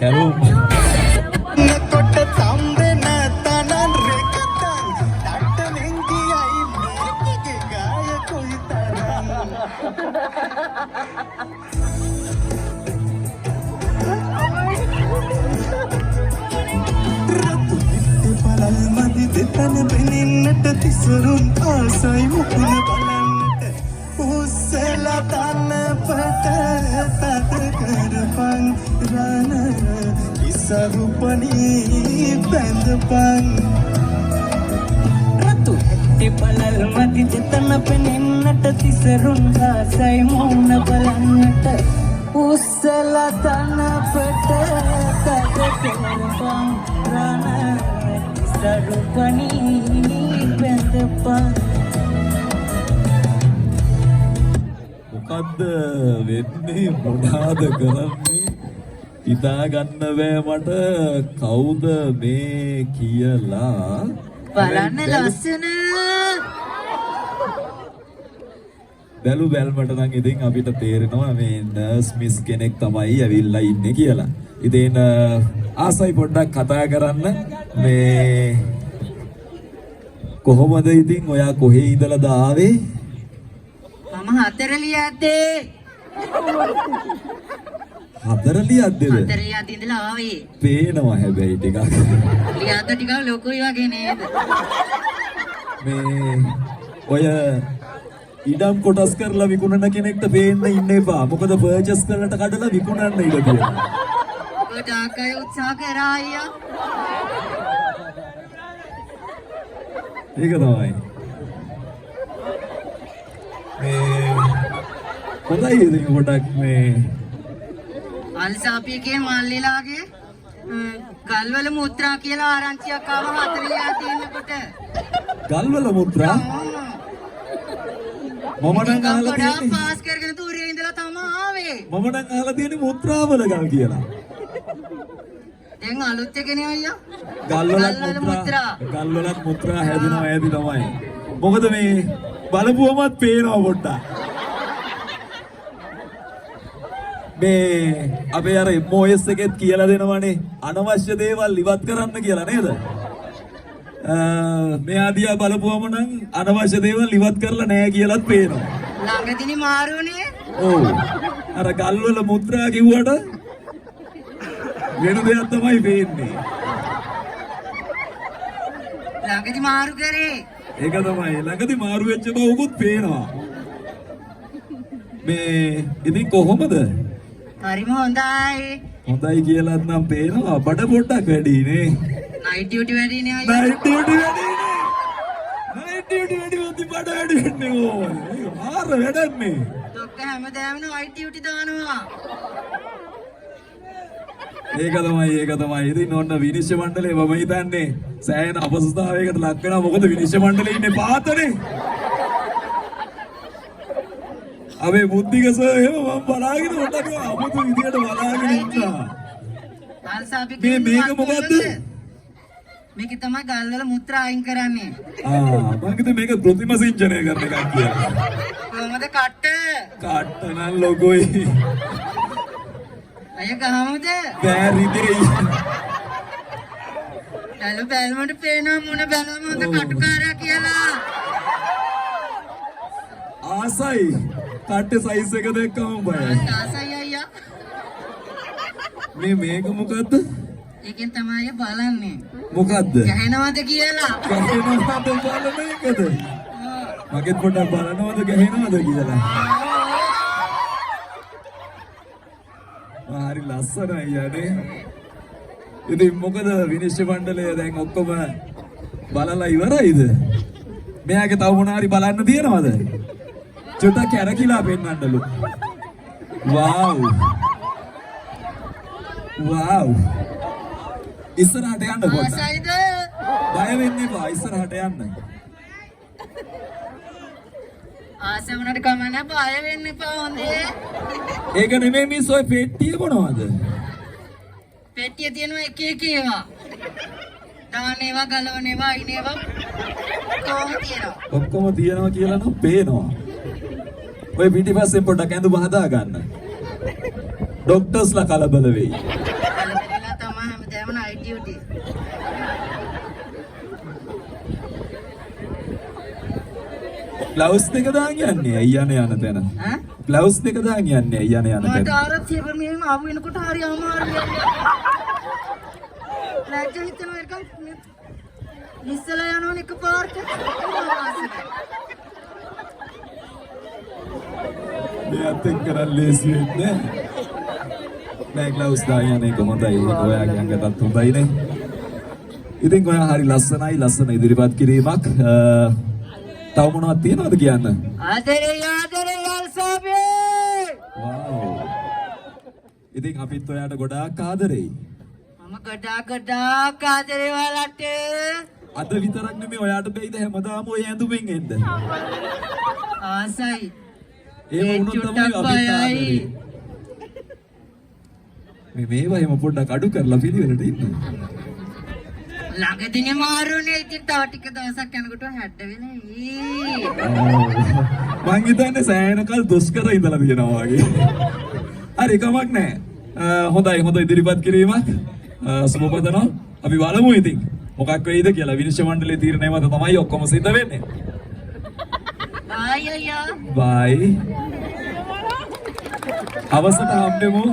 කැලුම් කොට තම්බෙන තනන් රෙකතන් ඩට්ටනෙන් කියයි මේකේ ගාය කොයිතරම් බලල් මදි දෙතන බෙනින්නට තිසරුම් ආසයි මුකුණ බලන්නට උස්සලා තන පට තද කරපන් රන ඉසරුපනී බැඳපන් රතු හැටි බලල් මදි දෙතන බෙනින්නට තිසරුම් ආසයි මුකුණ බලන්නට උස්සලා තන පට තද කරපන් රන ඉසරුපනී බැඳපන් මොකද්ද වෙන්නේ මොනවාද කරන්නේ හිතා ගන්න බෑ මට කවුද මේ කියලා බලන්න ලස්සන බැලු බැල්මට නම් ඉතින් අපිට තේරෙනවා මේ නර්ස් මිස් කෙනෙක් තමයි ඇවිල්ලා ඉන්නේ කියලා. ඉතින් ආසයි පොඩ්ඩක් කතා කරන්න මේ කොහොමද ඉතින් ඔයා කොහේ ඉඳලාද ආවේ? මම හතරලියද්දේ හතරලියද්දේද? හතරලියද්ද ඉඳලා ආවේ. පේනවා හැබැයි ටිකක්. ලියද්ද ටිකක් ලොකුයි වගේ නේද? මේ ඔය ඉඩම් කොටස් කරලා විකුණන කෙනෙක්ට පේන්න ඉන්න එපා. මොකද පර්චේස් කරලට කඩලා විකුණන්න ඉඩ තියෙනවා. ඔය ඩාකය උත්සාහ කරා අයියා. ඒක තමයි. මේ කොහොමද ඉතින් කොටක් මේ අල්සාපියගේ මල්ලිලාගේ ගල්වල මුත්‍රා කියලා ආරංචියක් ආවම හතරලියා තියෙනකොට ගල්වල මුත්‍රා මම නම් අහලා තියෙන්නේ පාස් කරගෙන දුරේ ඉඳලා තමයි ආවේ. මම නම් අහලා තියෙන්නේ මුත්‍රාවල ගල් කියලා. දැන් අලුත් එකනේ අයියා. ගල්වලත් මුත්‍රා හැදෙනවා ඇති තමයි. මොකද මේ බලපුවමත් පේනවා පොඩ්ඩක්. මේ අපේ අර MOS එකෙත් කියලා දෙනවනේ අනවශ්‍ය දේවල් ඉවත් කරන්න කියලා නේද? මෙයා දිහා බලපුවම නම් අනවශ්‍ය දේවල් ඉවත් කරලා නැහැ කියලාත් පේනවා. ළඟදිනේ මාරුනේ. ඔව්. අර ගල්වල මුත්‍රා කිව්වට වෙන දෙයක් තමයි පේන්නේ. ළඟදි මාරු කරේ. ඒක තමයි ළඟදි මාරු වෙච්ච බවකුත් පේනවා. මේ ඉතින් කොහොමද? හරිම හොඳයි. හොඳයි කියලාත් නම් පේනවා බඩ පොඩ්ඩක් වැඩි නේ. නයිට් ඩියුටි වැඩිනේ අයියා. නයිට් ඩියුටි වැඩිනේ. නයිට් ඩියුටි වැඩි වුණත් බඩ වැඩි වෙන්නේ ඕනේ. ආර වැඩන්නේ. ડોක්ටර් හැමදාම නයිට් ඩියුටි දානවා. ඒක තමයි. ඉතින් ඔන්න විනිශ්චය මණ්ඩලේ මම හිතන්නේ සෑහෙන අපහසුතාවයකට ලක් වෙනවා. මොකද විනිශ්චය මණ්ඩලේ ඉන්නේ පාතනේ. අපේ බුද්ධික සර් එහෙම මම බලාගෙන හොටක අමුතු විදියට බලාගෙන ඉන්නවා. අල්සාපියගේ මේක මොකද්ද? මේක තමයි ගල්වල මුත්‍රා අයින් කරන්නේ. මම හිතුවේ මේක ප්‍රතිම සිංචනය කරන එකක් කියලා. කොහමද කට්ට? කට්ට නම් ලොකෝයි. අය ගහමුද? බෑ රිදෙයි. බැලුමට පේනවා මොන බැලුම හොඳ කටුකාරයා කියලා. ආසයි. කට්ටේ සයිස් එක දැක්කම බයයි. ආසයි අයියා. මේක මොකද්ද? ඒකෙන් තමයි බලන්නේ. මොකද්ද? ගහනවද කියලා. ගහනවද බලන එකද? මගෙත් පොඩ්ඩක් බලනවද ගහනවද කියලා. හරි ලස්සනයි යන්නේ. ඉතින් මොකද විනිශ්චය මණ්ඩලය දැන් ඔක්කොම බලලා ඉවරයිද? මෙයාගේ තව මොනවා හරි බලන්න තියෙනවද? චුට්ටක් කැරකිලා පෙන්නන්නලු. වව්. ඉස්සරහට යන්න පොඩ්ඩක්. ආසයිද? බය වෙන්න එපා ඉස්සරහට යන්න. ආස වුණාට කමන්න බය වෙන්න එපා හොඳේ. ඒක නෙමෙයි මිස් ඔය පෙට්ටිය මොනවද? පෙට්ටිය තියෙනවා එක එක ඒවා. දාන ඒවා ගලවන ඒවා අයින ඒවා කොහොම තියෙනවා. ඔක්කොම තියෙනවා කියලා නම් පේනවා. ඔය පිටිපස්සෙන් පොඩ්ඩක් ඇඳුම හදා ගන්න. ડોක්ටර්ස්ලා කලබල වෙයි. බ්ලවුස් දෙක දාන් යන්නේ අයියානේ යන තැන. ඈ බ්ලවුස් දෙක දාන් යන්නේ අයියානේ යන මට තැන. අර සෙබ මෙහෙම ආව වෙනකොට හරි අමාරුයි. ලැජ්ජ හිතෙනවා එක ඉස්සලා යනවනේ එකපාරට. මෙයාත් එක්ක කරන් ලේසි වෙන්නේ නෑ ග්ලව්ස් දාන් යන එක හොඳයි. ඒක ඔයාගේ අංගටත් හොඳයිනේ. ඉතින් ඔයා හරි ලස්සන ඉදිරිපත් කිරීමක්. තව මොනවද තියෙනවද කියන්න? ආදරේ අල්සාබේ. වව්. ඉතින් අපිත් ඔයාට ගොඩාක් ආදරෙයි. මම ගඩා ආදරේ වලට. අද විතරක් නෙමෙයි ඔයාට බැයිද හැමදාම ඔය ඇඳුමින් එන්න. ආසයි. ඒ වුණොත් තමයි අපිත් ආදරේ. මේවා එහෙම පොඩ්ඩක් අඩු කරලා පිළිවෙලට ඉන්න. ළඟදිනේ මාරුනේ ඉතින් තව ටික දවසක් යනකොට හැඩ වෙලා මං හිතන්නේ සෑහෙනකල් දුෂ්කර ඉඳලා තියෙනවා වගේ. හරි කමක් නැහැ. හොඳ ඉදිරිපත් කිරීමක්. සුබපතනවා. අපි බලමු ඉතින්. මොකක් වෙයිද කියලා විනිශ්චය මණ්ඩලයේ තීරණය මත තමයි ඔක්කොම සිද්ධ වෙන්නේ. ආය අයියා. බයි. අවසට හම්බෙමු.